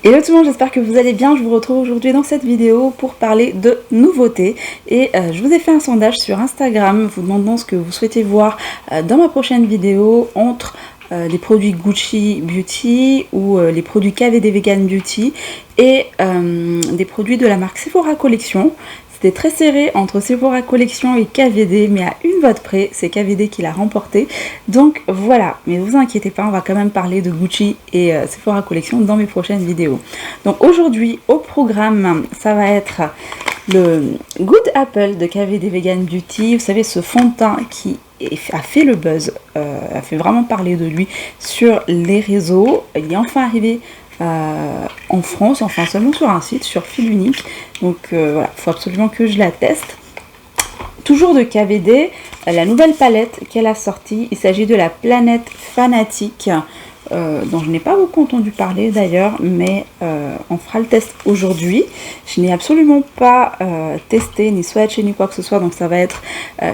Hello tout le monde, j'espère que vous allez bien. Je vous retrouve aujourd'hui dans cette vidéo pour parler de nouveautés et je vous ai fait un sondage sur Instagram vous demandant ce que vous souhaitez voir dans ma prochaine vidéo entre les produits Gucci Beauty ou les produits KVD Vegan Beauty et des produits de la marque Sephora Collection. C'était très serré entre Sephora Collection et KVD, mais à une vote près, c'est KVD qui l'a remporté. Donc voilà, mais vous inquiétez pas, on va quand même parler de Gucci et Sephora Collection dans mes prochaines vidéos. Donc aujourd'hui, au programme, ça va être le Good Apple de KVD Vegan Beauty. Vous savez, ce fond de teint qui a fait le buzz, a fait vraiment parler de lui sur les réseaux. Il est enfin arrivé en France, enfin seulement sur un site, sur fil unique. Donc voilà, il faut absolument que je la teste. Toujours de KVD, la nouvelle palette qu'elle a sortie, il s'agit de la Planète Fanatique, dont je n'ai pas beaucoup entendu parler d'ailleurs, mais on fera le test aujourd'hui. Je n'ai absolument pas testé, ni swatché, ni quoi que ce soit, donc ça va être,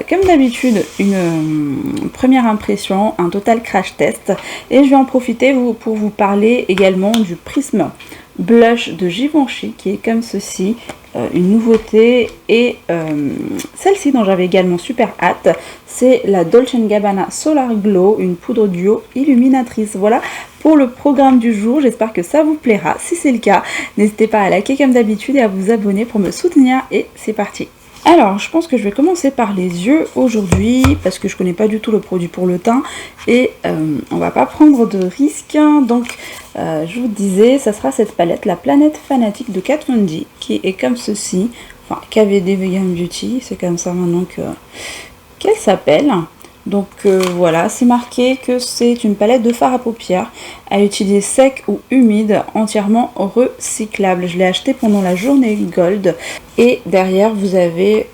comme d'habitude, une première impression, un total crash test. Et je vais en profiter pour vous parler également du Prisme Blush de Givenchy, qui est comme ceci. Une nouveauté, et celle-ci dont j'avais également super hâte, c'est la Dolce & Gabbana Solar Glow, une poudre duo illuminatrice. Voilà pour le programme du jour, j'espère que ça vous plaira. Si c'est le cas, n'hésitez pas à liker comme d'habitude et à vous abonner pour me soutenir, et c'est parti. Alors, je pense que je vais commencer par les yeux aujourd'hui, parce que je connais pas du tout le produit pour le teint, et on va pas prendre de risques. Donc, je vous disais, ça sera cette palette, la Planète Fanatique de Kat Von D, qui est comme ceci. Enfin, KVD Vegan Beauty, c'est comme ça maintenant qu'elle s'appelle. Donc voilà, c'est marqué que c'est une palette de fard à paupières à utiliser sec ou humide, entièrement recyclable. Je l'ai acheté pendant la journée Gold, et derrière vous avez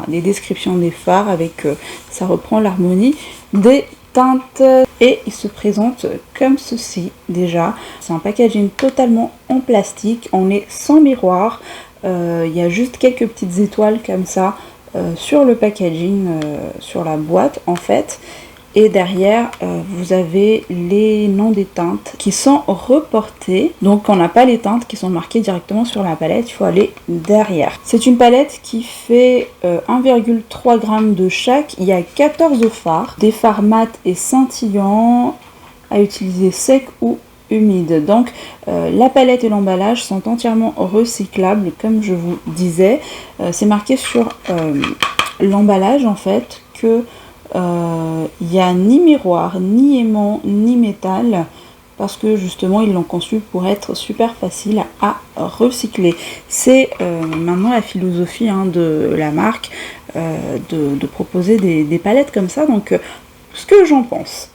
les descriptions des fards avec, ça reprend l'harmonie des teintes, et il se présente comme ceci. Déjà, c'est un packaging totalement en plastique, on est sans miroir, il y a juste quelques petites étoiles comme ça sur le packaging, sur la boîte en fait, et derrière vous avez les noms des teintes qui sont reportés. Donc on n'a pas les teintes qui sont marquées directement sur la palette, il faut aller derrière. C'est une palette qui fait 1,3 g de chaque. Il y a 14 fards, des fards mat et scintillants à utiliser sec ou humide. Donc la palette et l'emballage sont entièrement recyclables, comme je vous disais. C'est marqué sur l'emballage en fait que il n'y a ni miroir, ni aimant, ni métal, parce que justement ils l'ont conçu pour être super facile à recycler. C'est maintenant la philosophie de la marque, de proposer des palettes comme ça. Donc ce que j'en pense,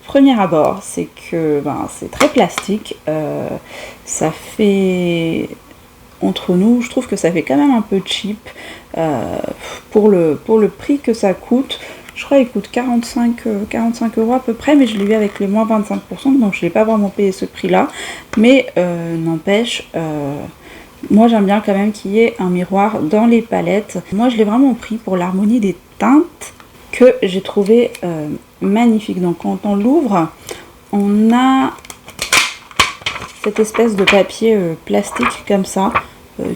premier abord, c'est que c'est très plastique, ça fait, entre nous, je trouve que ça fait quand même un peu cheap pour le prix que ça coûte. Je crois qu'il coûte 45 € à peu près, mais je l'ai eu avec les moins 25%, donc je n'ai pas vraiment payé ce prix-là. Mais n'empêche, moi j'aime bien quand même qu'il y ait un miroir dans les palettes. Moi je l'ai vraiment pris pour l'harmonie des teintes, que j'ai trouvé magnifique. Donc quand on l'ouvre, on a cette espèce de papier plastique comme ça,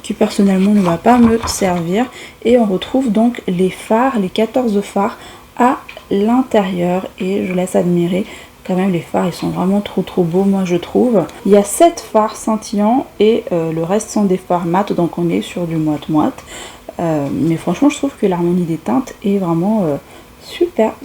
qui personnellement ne va pas me servir, et on retrouve donc les fards, les 14 fards à l'intérieur, et je laisse admirer quand même les fards, ils sont vraiment trop beaux, moi je trouve. Il y a 7 fards scintillants et le reste sont des fards mat, donc on est sur du moite-moite. Mais franchement je trouve que l'harmonie des teintes est vraiment super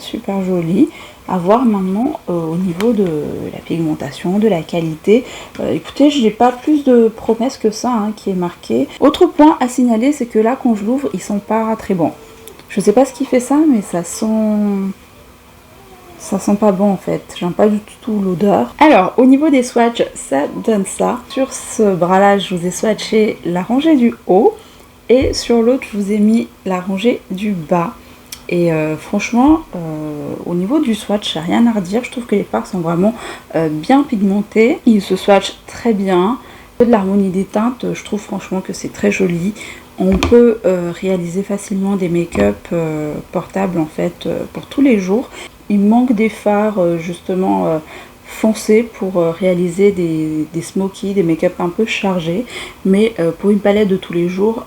jolie. À voir maintenant au niveau de la pigmentation, de la qualité. Écoutez, je n'ai pas plus de promesses que ça qui est marqué. Autre point à signaler, c'est que là quand je l'ouvre, ils sont pas très bons. Je sais pas ce qui fait ça, mais ça sent pas bon en fait. J'aime pas du tout l'odeur. Alors au niveau des swatchs, ça donne ça. Sur ce bras là, je vous ai swatché la rangée du haut, et sur l'autre je vous ai mis la rangée du bas. Et franchement, au niveau du swatch, j'ai rien à redire. Je trouve que les fards sont vraiment bien pigmentés. Ils se swatchent très bien. De l'harmonie des teintes, je trouve franchement que c'est très joli. On peut réaliser facilement des make-up portables en fait pour tous les jours. Il manque des fards justement foncé pour réaliser des smokies, des make-up un peu chargés, mais pour une palette de tous les jours,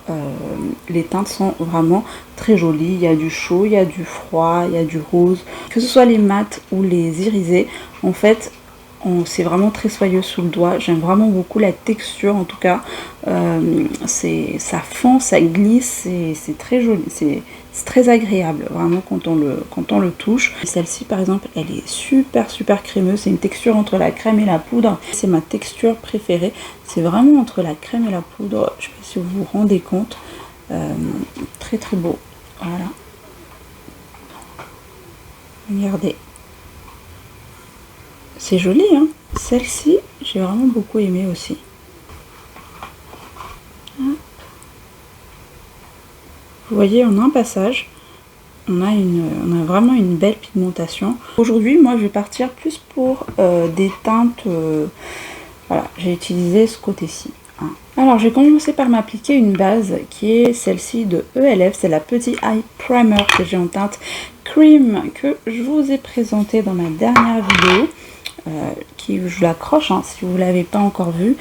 les teintes sont vraiment très jolies. Il y a du chaud, il y a du froid, il y a du rose, que ce soit les mats ou les irisés, en fait c'est vraiment très soyeux sous le doigt. J'aime vraiment beaucoup la texture, en tout cas ça fond, ça glisse, c'est très joli, c'est très agréable vraiment quand on le touche. Celle-ci par exemple, elle est super crémeuse, c'est une texture entre la crème et la poudre, c'est ma texture préférée, c'est vraiment entre la crème et la poudre. Je sais pas si vous vous rendez compte, très beau, voilà, regardez, c'est joli hein. Celle-ci j'ai vraiment beaucoup aimé aussi. Vous voyez, on a un passage, on a vraiment une belle pigmentation. Aujourd'hui, moi, je vais partir plus pour des teintes. Voilà, j'ai utilisé ce côté-ci. Hein. Alors, j'ai commencé par m'appliquer une base qui est celle-ci de ELF. C'est la Petit Eye Primer que j'ai en teinte Cream que je vous ai présenté dans ma dernière vidéo. Je l'accroche hein, si vous ne l'avez pas encore vue.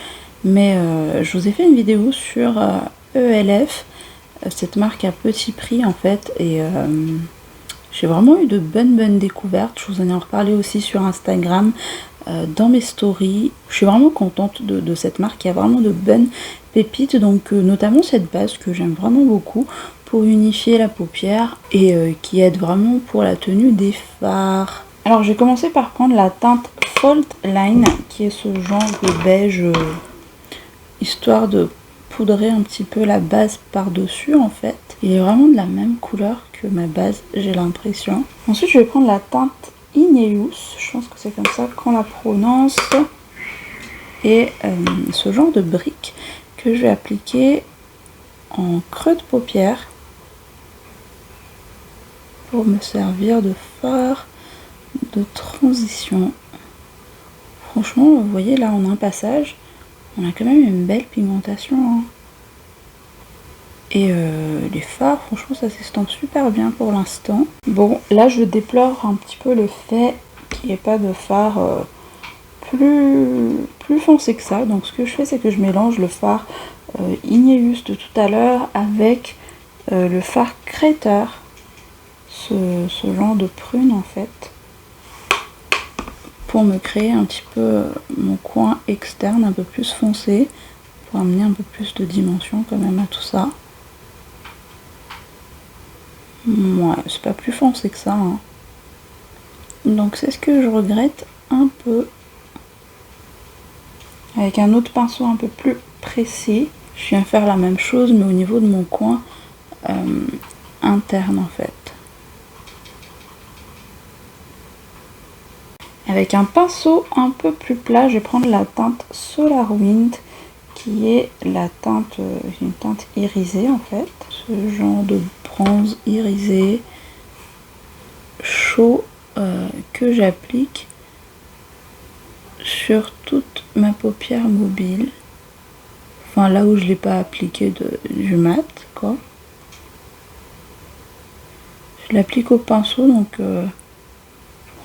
Mais je vous ai fait une vidéo sur ELF. Cette marque à petit prix en fait, et j'ai vraiment eu de bonnes découvertes. Je vous en ai reparlé aussi sur Instagram, dans mes stories. Je suis vraiment contente de cette marque, il y a vraiment de bonnes pépites, donc notamment cette base que j'aime vraiment beaucoup pour unifier la paupière et qui aide vraiment pour la tenue des fards. Alors j'ai commencé par prendre la teinte Fault Line, qui est ce genre de beige, histoire de poudrer un petit peu la base par-dessus en fait. Il est vraiment de la même couleur que ma base, j'ai l'impression. Ensuite, je vais prendre la teinte Ineus, je pense que c'est comme ça qu'on la prononce. Et ce genre de brique que je vais appliquer en creux de paupière pour me servir de fard de transition. Franchement, vous voyez là, on a un passage. On a quand même une belle pigmentation. Hein. Et les fards, franchement, ça s'estompe super bien pour l'instant. Bon, là, je déplore un petit peu le fait qu'il n'y ait pas de fard plus foncé que ça. Donc, ce que je fais, c'est que je mélange le fard Ineus de tout à l'heure avec le fard Crater. Ce genre de prune, en fait. Pour me créer un petit peu mon coin externe un peu plus foncé, pour amener un peu plus de dimension quand même à tout ça. Ouais, c'est pas plus foncé que ça. Hein. Donc c'est ce que je regrette un peu. Avec un autre pinceau un peu plus précis, je viens faire la même chose mais au niveau de mon coin interne en fait. Avec un pinceau un peu plus plat, je vais prendre la teinte Solar Wind, qui est la teinte, une teinte irisée en fait. Ce genre de bronze irisé, chaud, que j'applique sur toute ma paupière mobile. Enfin là où je ne l'ai pas appliqué du mat, quoi. Je l'applique au pinceau, donc...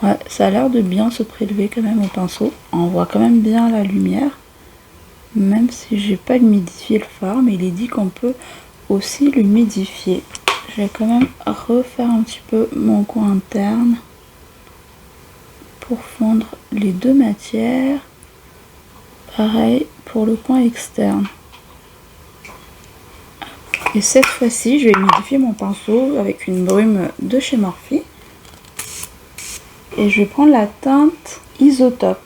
ouais, ça a l'air de bien se prélever quand même au pinceau. On voit quand même bien la lumière. Même si j'ai pas humidifié le fard, mais il est dit qu'on peut aussi l'humidifier. Je vais quand même refaire un petit peu mon coin interne pour fondre les deux matières. Pareil pour le coin externe. Et cette fois-ci, je vais humidifier mon pinceau avec une brume de chez Morphe. Et je vais prendre la teinte Isotope.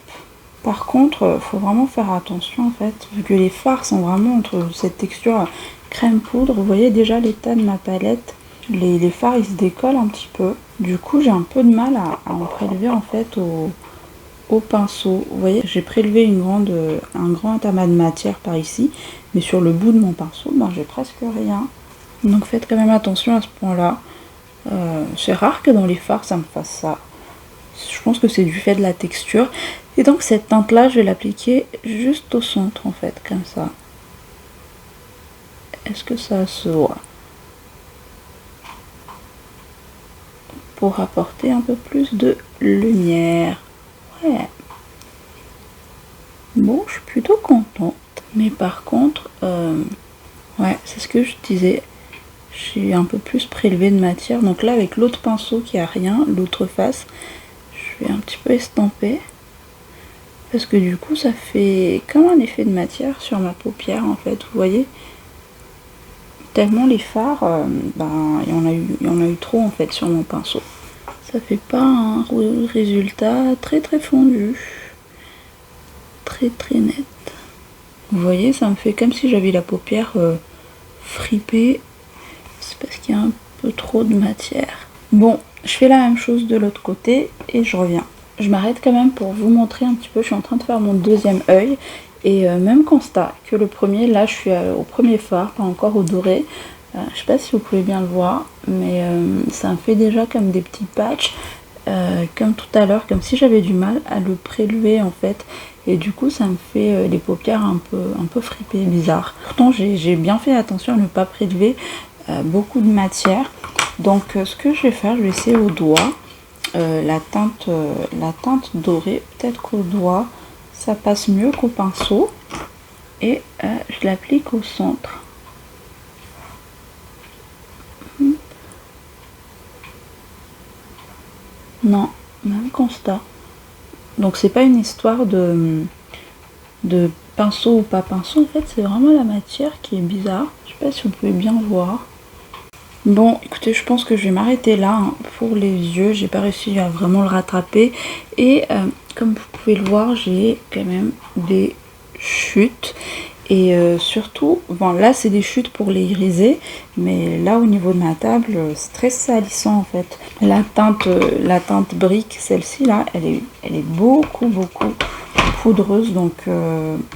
Par contre, il faut vraiment faire attention en fait, vu que les fards sont vraiment entre cette texture crème poudre. Vous voyez déjà l'état de ma palette. Les fards ils se décollent un petit peu. Du coup, j'ai un peu de mal à en prélever en fait au pinceau. Vous voyez, j'ai prélevé un grand amas de matière par ici, mais sur le bout de mon pinceau, ben, j'ai presque rien. Donc faites quand même attention à ce point-là. C'est rare que dans les fards ça me fasse ça. Je pense que c'est du fait de la texture. Et donc cette teinte là, je vais l'appliquer juste au centre en fait, comme ça. Est-ce que ça se voit? Pour apporter un peu plus de lumière. Ouais. Bon, je suis plutôt contente. Mais par contre, ouais, c'est ce que je disais. J'ai un peu plus prélevé de matière. Donc là, avec l'autre pinceau qui a rien, l'autre face, je vais un petit peu estamper. Parce que du coup, ça fait comme un effet de matière sur ma paupière, en fait. Vous voyez? Tellement les fards, ben, il y en a eu trop, en fait, sur mon pinceau. Ça fait pas un résultat très très fondu. Très très net. Vous voyez, ça me fait comme si j'avais la paupière fripée. C'est parce qu'il y a un peu trop de matière. Bon, je fais la même chose de l'autre côté et je reviens. Je m'arrête quand même pour vous montrer un petit peu. Je suis en train de faire mon deuxième œil. Et même constat que le premier, là je suis au premier fard, pas encore au doré. Je sais pas si vous pouvez bien le voir, mais ça me fait déjà comme des petits patchs. Comme tout à l'heure, comme si j'avais du mal à le prélever en fait, et du coup ça me fait les paupières un peu fripées, bizarre. Pourtant j'ai bien fait attention à ne pas prélever beaucoup de matière. Donc ce que je vais faire, je vais essayer au doigt la teinte dorée. Peut-être qu'au doigt ça passe mieux qu'au pinceau, et je l'applique au centre. Non, même constat. Donc c'est pas une histoire de pinceau ou pas pinceau, en fait c'est vraiment la matière qui est bizarre. Je sais pas si vous pouvez bien voir. Bon, écoutez, je pense que je vais m'arrêter là hein, pour les yeux. J'ai pas réussi à vraiment le rattraper. Et comme vous pouvez le voir, j'ai quand même des chutes. Et surtout, bon là c'est des chutes pour les iriser, mais là au niveau de ma table, c'est très salissant en fait. La teinte brique, celle-ci là, elle est beaucoup poudreuse, donc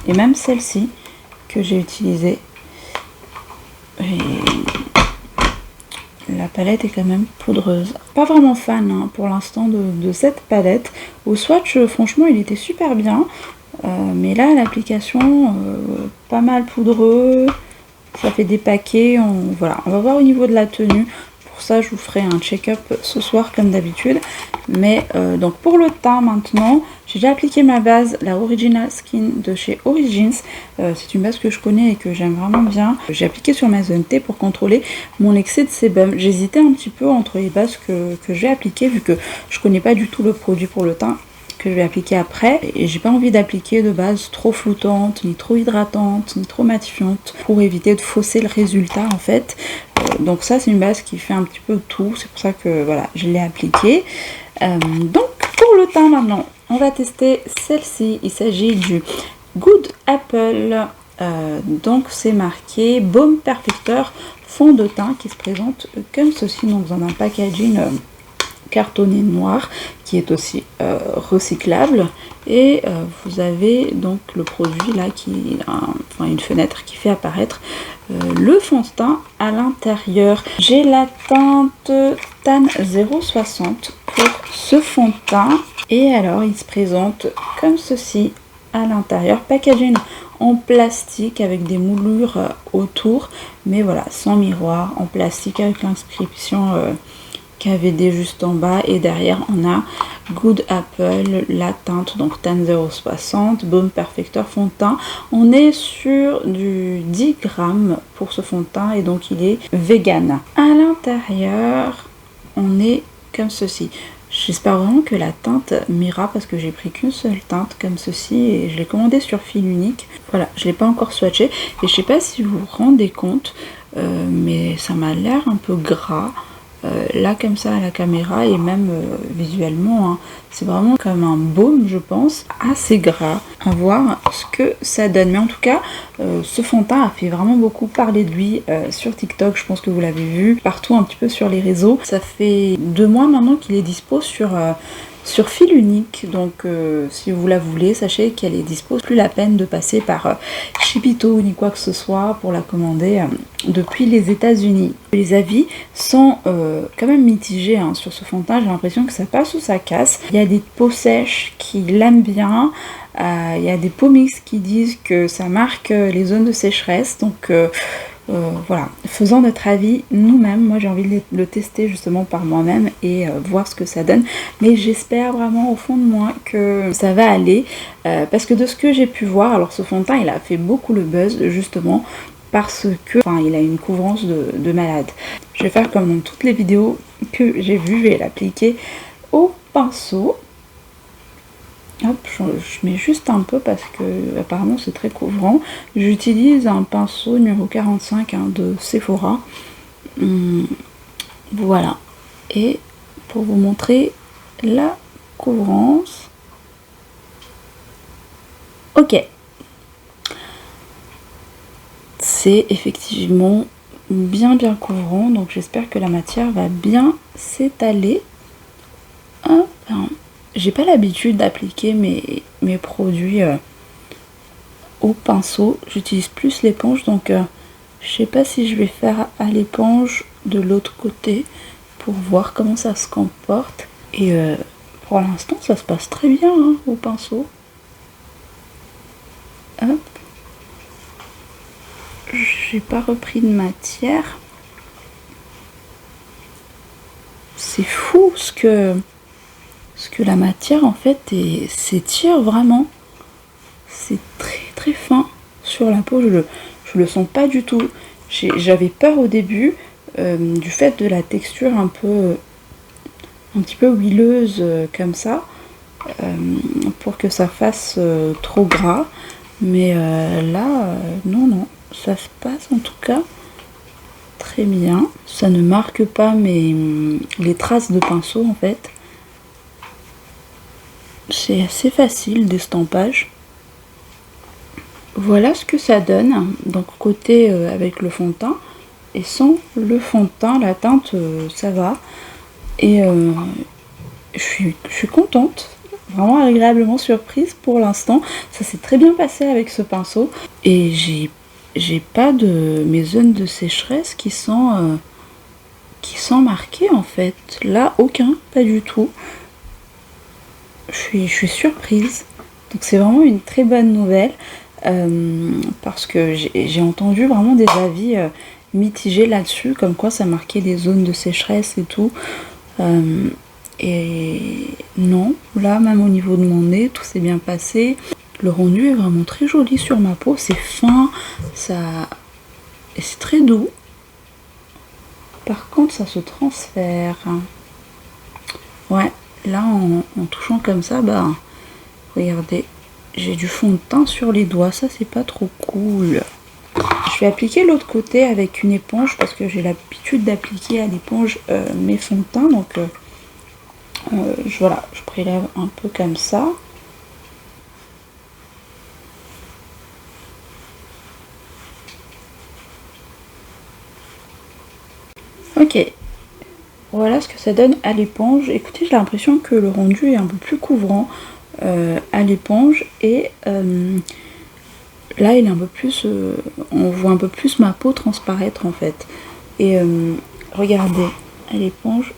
et même celle-ci que j'ai utilisée. Et la palette est quand même poudreuse. Pas vraiment fan hein, pour l'instant de cette palette. Au swatch, franchement, il était super bien. Mais là, l'application, pas mal poudreux. Ça fait des paquets. Voilà, on va voir au niveau de la tenue. Pour ça, je vous ferai un check-up ce soir comme d'habitude. Mais donc pour le teint maintenant, j'ai déjà appliqué ma base, la Original Skin de chez Origins. C'est une base que je connais et que j'aime vraiment bien. J'ai appliqué sur ma zone T pour contrôler mon excès de sébum. J'hésitais un petit peu entre les bases que je vais appliquer, vu que je connais pas du tout le produit pour le teint que je vais appliquer après, et j'ai pas envie d'appliquer de base trop flottante, ni trop hydratante, ni trop matifiante, pour éviter de fausser le résultat en fait. Donc ça c'est une base qui fait un petit peu tout, c'est pour ça que voilà, je l'ai appliquée. Donc pour le teint maintenant, on va tester celle-ci. Il s'agit du Good Apple, donc c'est marqué Baume Perfecteur fond de teint, qui se présente comme ceci, donc dans un packaging cartonné noir qui est aussi recyclable, et vous avez donc le produit là qui enfin une fenêtre qui fait apparaître le fond de teint à l'intérieur. J'ai la teinte Tan 060 pour ce fond de teint, et alors il se présente comme ceci à l'intérieur, packaging en plastique avec des moulures autour, mais voilà, sans miroir, en plastique avec l'inscription KVD juste en bas, et derrière on a Good Apple, la teinte donc Tan 060, Baume Perfecteur fond de teint. On est sur du 10 grammes pour ce fond de teint, et donc il est vegan. À l'intérieur on est comme ceci. J'espère vraiment que la teinte m'ira, parce que j'ai pris qu'une seule teinte comme ceci et je l'ai commandé sur fil unique. Voilà, je l'ai pas encore swatché, et je sais pas si vous vous rendez compte, mais ça m'a l'air un peu gras. Là comme ça à la caméra, et même visuellement hein, c'est vraiment comme un baume, je pense, assez gras. À voir ce que ça donne, mais en tout cas ce fond de teint a fait vraiment beaucoup parler de lui sur TikTok. Je pense que vous l'avez vu partout un petit peu sur les réseaux. Ça fait 2 mois maintenant qu'il est dispo sur fil unique, donc si vous la voulez, sachez qu'elle est dispo. Plus la peine de passer par Shipito ni quoi que ce soit pour la commander depuis les États-Unis. Les avis sont quand même mitigés hein, sur ce fond de teint. J'ai l'impression que ça passe ou ça casse. Il y a des peaux sèches qui l'aiment bien, il y a des peaux mixtes qui disent que ça marque les zones de sécheresse, donc Voilà, faisant notre avis nous-mêmes. Moi j'ai envie de le tester justement par moi-même et voir ce que ça donne, mais j'espère vraiment au fond de moi que ça va aller, parce que de ce que j'ai pu voir, alors ce fond de teint il a fait beaucoup le buzz justement parce que il a une couvrance de malade. Je vais faire comme dans toutes les vidéos que j'ai vues, je vais l'appliquer au pinceau. Hop, je mets juste un peu parce que apparemment c'est très couvrant. J'utilise un pinceau numéro 45 de Sephora. Voilà. Et pour vous montrer la couvrance. Ok. C'est effectivement bien couvrant, donc j'espère que la matière va bien s'étaler. J'ai pas l'habitude d'appliquer mes produits au pinceau, j'utilise plus l'éponge, donc je sais pas si je vais faire à l'éponge de l'autre côté pour voir comment ça se comporte. Et pour l'instant ça se passe très bien hein, au pinceau. Hop. J'ai pas repris de matière. C'est fou ce que la matière en fait s'étire vraiment. C'est très fin sur la peau, je le sens pas du tout. J'avais peur au début du fait de la texture un petit peu huileuse comme ça, pour que ça fasse trop gras. Mais là, non, ça se passe en tout cas très bien. Ça ne marque pas les traces de pinceau en fait. C'est assez facile d'estampage. Voilà ce que ça donne. Donc côté avec le fond de teint et sans le fond de teint, la teinte ça va. Et je suis contente, vraiment agréablement surprise pour l'instant. Ça s'est très bien passé avec ce pinceau. Et j'ai pas de mes zones de sécheresse qui sont marquées en fait. Là aucun, pas du tout. Je suis surprise. Donc c'est vraiment une très bonne nouvelle. Parce que j'ai entendu vraiment des avis mitigés là-dessus, comme quoi ça marquait des zones de sécheresse et tout. Et non, là même au niveau de mon nez, tout s'est bien passé. Le rendu est vraiment très joli sur ma peau, c'est fin, et c'est très doux. Par contre, ça se transfère. Ouais, là en touchant comme ça, bah regardez. J'ai du fond de teint sur les doigts, ça c'est pas trop cool. Je vais appliquer l'autre côté avec une éponge parce que j'ai l'habitude d'appliquer à l'éponge mes fonds de teint. Donc voilà, je prélève un peu comme ça. Ok, voilà ce que ça donne à l'éponge. Écoutez, j'ai l'impression que le rendu est un peu plus couvrant à l'éponge et là il est un peu plus, on voit un peu plus ma peau transparaître en fait. Et regardez, à l'éponge,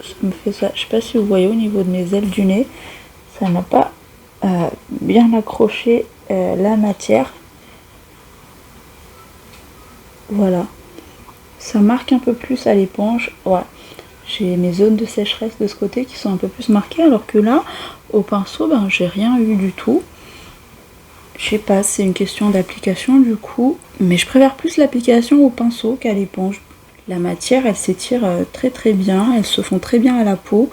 ça me fait ça. Je sais pas si vous voyez au niveau de mes ailes du nez, ça n'a pas bien accroché la matière. Voilà, ça marque un peu plus à l'éponge. Ouais, j'ai mes zones de sécheresse de ce côté qui sont un peu plus marquées, alors que là, au pinceau, ben j'ai rien eu du tout. Je sais pas, c'est une question d'application du coup, mais je préfère plus l'application au pinceau qu'à l'éponge. La matière, elle s'étire très bien, elles se font très bien à la peau.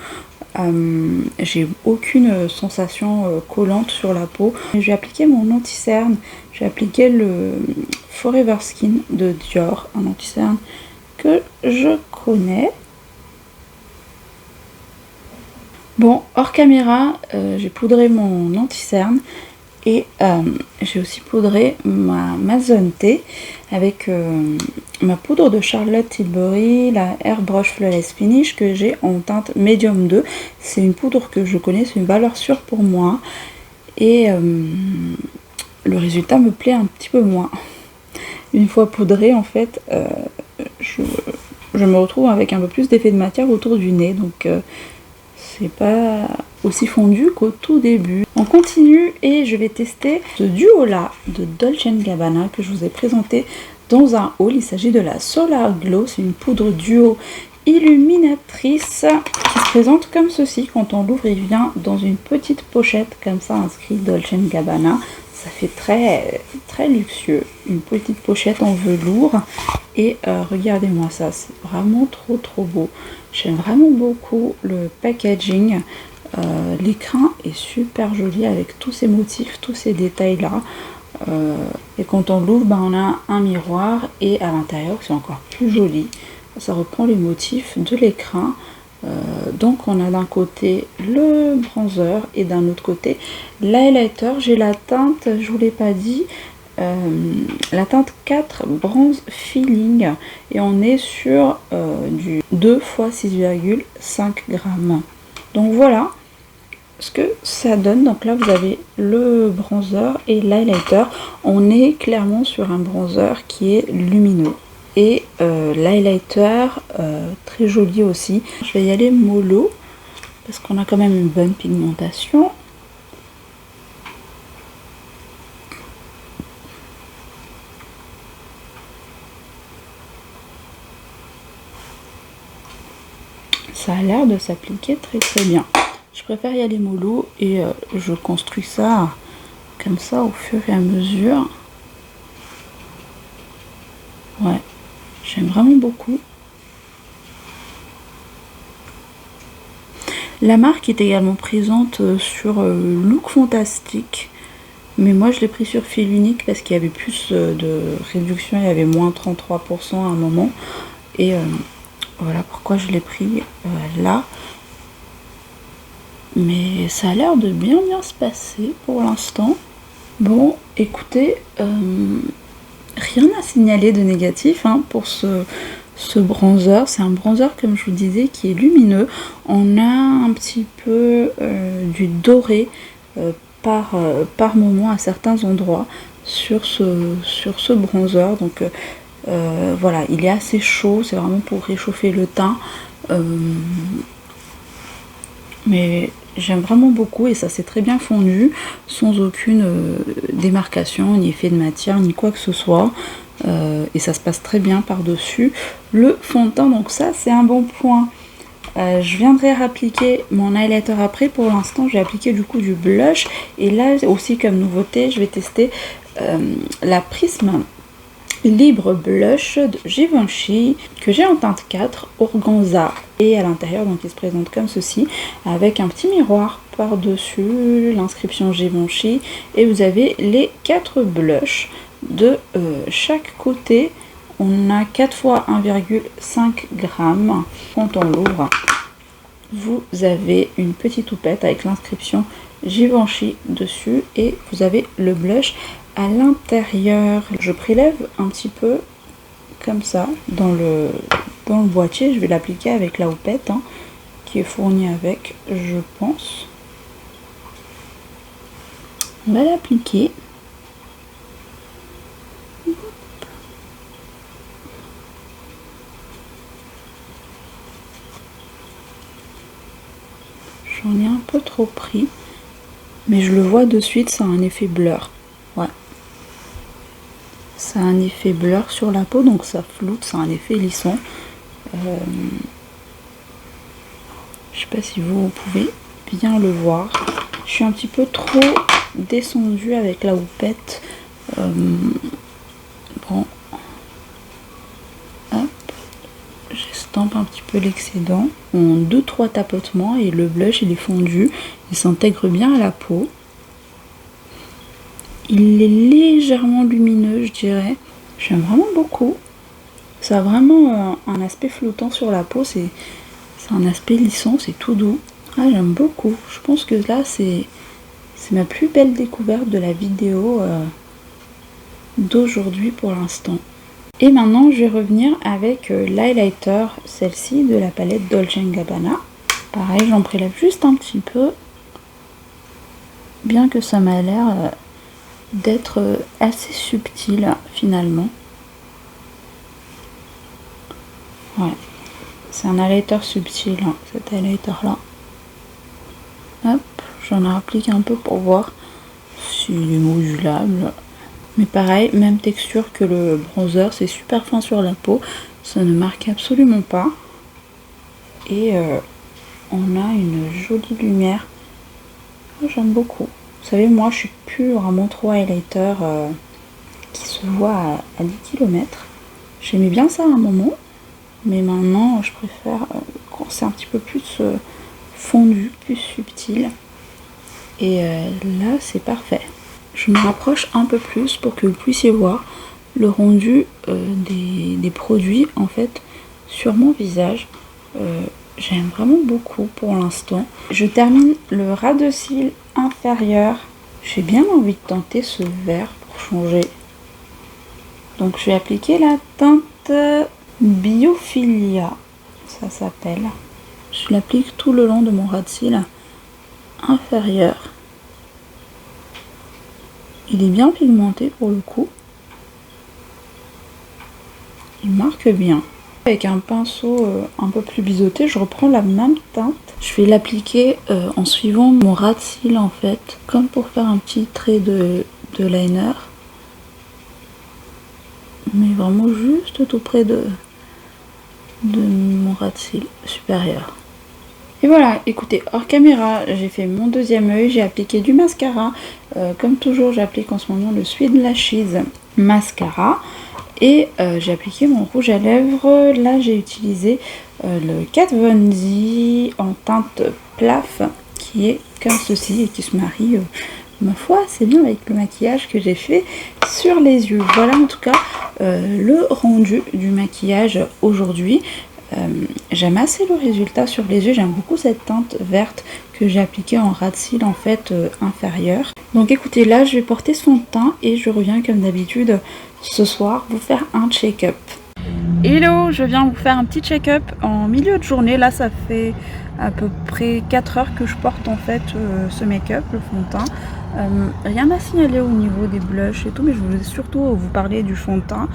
J'ai aucune sensation collante sur la peau. Je vais appliquer mon anti-cerne. J'ai appliqué le Forever Skin de Dior, un anti-cerne que je connais. Bon, hors caméra, j'ai poudré mon anti-cerne et j'ai aussi poudré ma zone T avec ma poudre de Charlotte Tilbury, la Airbrush Flawless Finish que j'ai en teinte Medium 2. C'est une poudre que je connais, c'est une valeur sûre pour moi et le résultat me plaît un petit peu moins. Une fois poudrée en fait, je me retrouve avec un peu plus d'effet de matière autour du nez, donc c'est pas aussi fondu qu'au tout début. On continue et je vais tester ce duo là de Dolce & Gabbana que je vous ai présenté dans un haul. Il s'agit de la Solar Glow, c'est une poudre duo illuminatrice qui se présente comme ceci. Quand on l'ouvre, il vient dans une petite pochette comme ça, inscrit Dolce & Gabbana. Ça fait très luxueux, une petite pochette en velours. Et regardez-moi ça, c'est vraiment trop beau. J'aime vraiment beaucoup le packaging. L'écran est super joli avec tous ces motifs, tous ces détails là. Et quand on l'ouvre, on a un miroir et à l'intérieur c'est encore plus joli. Ça reprend les motifs de l'écran. Donc on a d'un côté le bronzer et d'un autre côté l'highlighter. J'ai la teinte, je vous l'ai pas dit, la teinte 4 bronze feeling et on est sur du 2 x 6,5 grammes. Donc voilà ce que ça donne. Donc là vous avez le bronzer et l'highlighter. On est clairement sur un bronzer qui est lumineux. Et l'highlighter, très joli aussi. Je vais y aller mollo, parce qu'on a quand même une bonne pigmentation. Ça a l'air de s'appliquer très bien. Je préfère y aller mollo et je construis ça comme ça au fur et à mesure. Ouais. J'aime vraiment beaucoup. La marque est également présente sur Look Fantastic. Mais moi je l'ai pris sur fil unique parce qu'il y avait plus de réduction. Il y avait moins 33% à un moment. Et voilà pourquoi je l'ai pris là. Mais ça a l'air de bien se passer pour l'instant. Bon, écoutez... rien à signaler de négatif pour ce bronzer. C'est un bronzer, comme je vous disais, qui est lumineux. On a un petit peu du doré par moment à certains endroits sur ce bronzer. Donc voilà, il est assez chaud. C'est vraiment pour réchauffer le teint. Mais j'aime vraiment beaucoup et ça s'est très bien fondu sans aucune démarcation, ni effet de matière, ni quoi que ce soit. Et ça se passe très bien par-dessus le fond de teint. Donc ça, c'est un bon point. Je viendrai appliquer mon highlighter après. Pour l'instant, j'ai appliqué du coup du blush. Et là aussi, comme nouveauté, je vais tester la Prisme Libre Blush de Givenchy que j'ai en teinte 4 organza et à l'intérieur donc il se présente comme ceci avec un petit miroir par dessus, l'inscription Givenchy et vous avez les 4 blushs de chaque côté. On a 4 fois 1,5 g. Quand on l'ouvre, vous avez une petite houppette avec l'inscription Givenchy dessus et vous avez le blush à l'intérieur. Je prélève un petit peu comme ça dans le boîtier. Je vais l'appliquer avec la houppette qui est fournie avec, je pense. On va l'appliquer. J'en ai un peu trop pris, mais je le vois de suite, ça a un effet blur. Ouais. Ça a un effet blur sur la peau, donc ça floute, ça a un effet lisson. Je sais pas si vous pouvez bien le voir. Je suis un petit peu trop descendue avec la houppette. Bon. Hop. J'estompe un petit peu l'excédent. En 2-3 tapotements et le blush il est fondu. Il s'intègre bien à la peau. Il est légèrement lumineux, je dirais. J'aime vraiment beaucoup. Ça a vraiment un aspect flottant sur la peau. C'est un aspect lissant, c'est tout doux. Ah, j'aime beaucoup. Je pense que là, c'est ma plus belle découverte de la vidéo d'aujourd'hui pour l'instant. Et maintenant, je vais revenir avec l'highlighter, celle-ci de la palette Dolce & Gabbana. Pareil, j'en prélève juste un petit peu. Bien que ça m'a l'air... d'être assez subtil finalement. Ouais, c'est un highlighter subtil cet highlighter là. Hop, j'en applique un peu pour voir s'il est modulable. Mais pareil, même texture que le bronzer, c'est super fin sur la peau, ça ne marque absolument pas. Et on a une jolie lumière. J'aime beaucoup. Vous savez, moi je suis plus vraiment trop highlighter qui se voit à 10 km. J'aimais bien ça à un moment, mais maintenant je préfère quand c'est un petit peu plus fondu, plus subtil. Et là c'est parfait. Je me rapproche un peu plus pour que vous puissiez voir le rendu des produits en fait sur mon visage. J'aime vraiment beaucoup pour l'instant. Je termine le ras de cils inférieur. J'ai bien envie de tenter ce vert pour changer. Donc je vais appliquer la teinte Biophilia, ça s'appelle. Je l'applique tout le long de mon ras de cils inférieur. Il est bien pigmenté pour le coup. Il marque bien. Avec un pinceau un peu plus biseauté, je reprends la même teinte. Je vais l'appliquer en suivant mon ras de cils en fait, comme pour faire un petit trait de liner. Mais vraiment juste tout près de mon ras de cils supérieur. Et voilà, écoutez, hors caméra, j'ai fait mon deuxième œil, j'ai appliqué du mascara. Comme toujours, j'applique en ce moment le Sweet Lashes Mascara. Et j'ai appliqué mon rouge à lèvres. Là, j'ai utilisé le Kat Von D en teinte plaf, qui est comme ceci et qui se marie, ma foi, assez bien avec le maquillage que j'ai fait sur les yeux. Voilà en tout cas le rendu du maquillage aujourd'hui. J'aime assez le résultat sur les yeux, j'aime beaucoup cette teinte verte que j'ai appliquée en ras de cils en fait inférieur. Donc écoutez, là je vais porter ce fond de teint et je reviens comme d'habitude ce soir vous faire un check-up. Hello, je viens vous faire un petit check-up en milieu de journée. Là ça fait à peu près 4 heures que je porte en fait ce make-up, le fond de teint. Rien à signaler au niveau des blushs et tout, mais je voulais surtout vous parler du fond de teint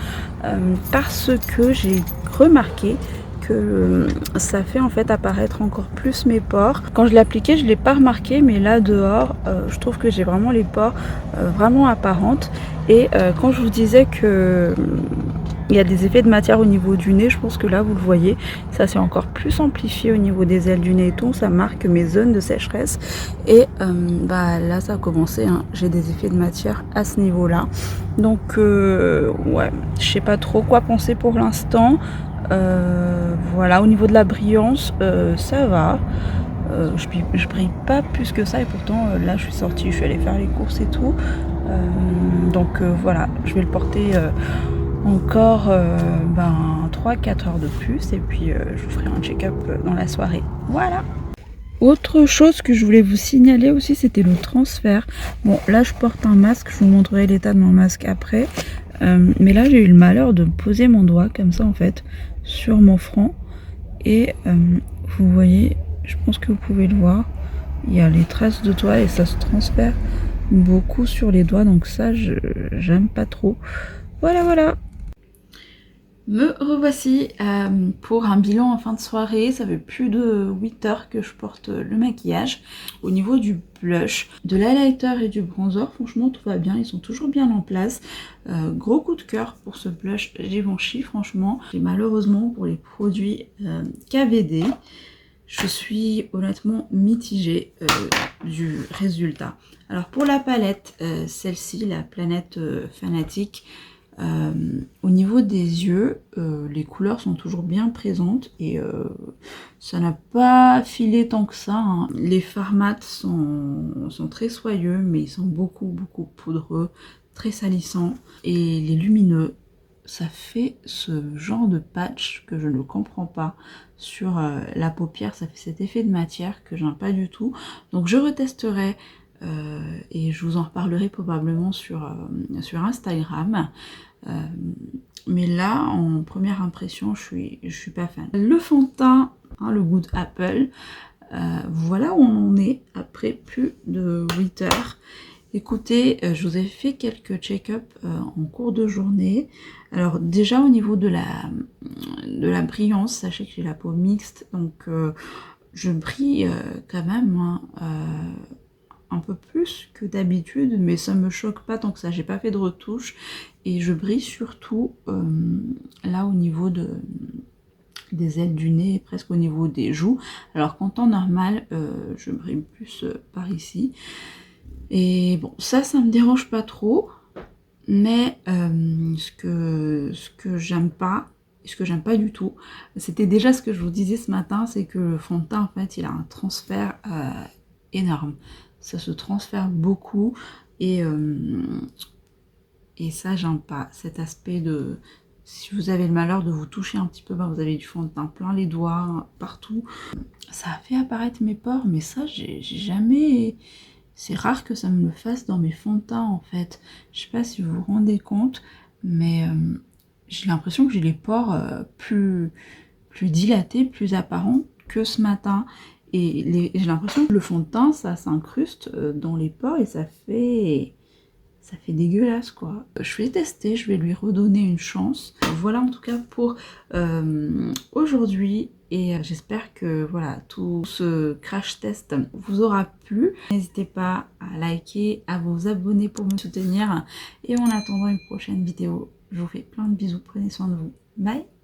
parce que j'ai remarqué que ça fait en fait apparaître encore plus mes pores. Quand je l'ai appliqué, je ne l'ai pas remarqué, mais là dehors, je trouve que j'ai vraiment les pores vraiment apparentes. Et quand je vous disais que il y a des effets de matière au niveau du nez, je pense que là vous le voyez, ça s'est encore plus amplifié au niveau des ailes du nez et tout, ça marque mes zones de sécheresse. Et bah là ça a commencé, hein. J'ai des effets de matière à ce niveau là. Donc ouais, je sais pas trop quoi penser pour l'instant. Voilà, au niveau de la brillance, ça va. Je brille pas plus que ça et pourtant là je suis sortie, je suis allée faire les courses et tout. Donc voilà, je vais le porter encore 3-4 heures de plus et puis je vous ferai un check-up dans la soirée. Voilà. Autre chose que je voulais vous signaler aussi, c'était le transfert. Bon, là je porte un masque, je vous montrerai l'état de mon masque après. Mais là j'ai eu le malheur de poser mon doigt comme ça en fait sur mon front. Et vous voyez, je pense que vous pouvez le voir, il y a les traces de doigts et ça se transfère beaucoup sur les doigts. Donc ça, j'aime pas trop. Voilà, voilà. Me revoici pour un bilan en fin de soirée. Ça fait plus de 8 heures que je porte le maquillage. Au niveau du blush, de l'highlighter et du bronzer, franchement tout va bien, ils sont toujours bien en place. Gros coup de cœur pour ce blush Givenchy, franchement. Et malheureusement pour les produits KVD, je suis honnêtement mitigée du résultat. Alors pour la palette, celle-ci, la Planète Fanatique, au niveau des yeux, les couleurs sont toujours bien présentes et ça n'a pas filé tant que ça, hein. Les fards mat sont très soyeux, mais ils sont beaucoup poudreux, très salissants. Et les lumineux, ça fait ce genre de patch que je ne comprends pas sur la paupière. Ça fait cet effet de matière que j'aime pas du tout. Donc je retesterai et je vous en reparlerai probablement sur Instagram. Mais là, en première impression, je suis pas fan. Le fond de teint, hein, le Good Apple, voilà où on en est après plus de 8 heures. Écoutez, je vous ai fait quelques check-up en cours de journée. Alors déjà au niveau de la brillance, sachez que j'ai la peau mixte, donc je brille quand même, hein, un peu plus que d'habitude, mais ça me choque pas tant que ça. J'ai pas fait de retouche et je brille surtout là au niveau des ailes du nez, presque au niveau des joues. Alors qu'en temps normal, je brille plus par ici. Et bon, ça me dérange pas trop. Mais ce que j'aime pas, ce que j'aime pas du tout, c'était déjà ce que je vous disais ce matin, c'est que le fond de teint, en fait, il a un transfert énorme. Ça se transfère beaucoup et ça, j'aime pas. Cet aspect de... Si vous avez le malheur de vous toucher un petit peu, ben, vous avez du fond de teint plein les doigts, partout. Ça a fait apparaître mes pores, mais ça, j'ai jamais... C'est rare que ça me le fasse dans mes fonds de teint en fait. Je sais pas si vous vous rendez compte, mais j'ai l'impression que j'ai les pores plus dilatés, plus apparents que ce matin. Et j'ai l'impression que le fond de teint, ça s'incruste dans les pores et ça fait dégueulasse quoi. Je vais tester, je vais lui redonner une chance. Voilà en tout cas pour aujourd'hui. Et j'espère que voilà, tout ce crash test vous aura plu. N'hésitez pas à liker, à vous abonner pour me soutenir. Et en attendant une prochaine vidéo, je vous fais plein de bisous, prenez soin de vous. Bye!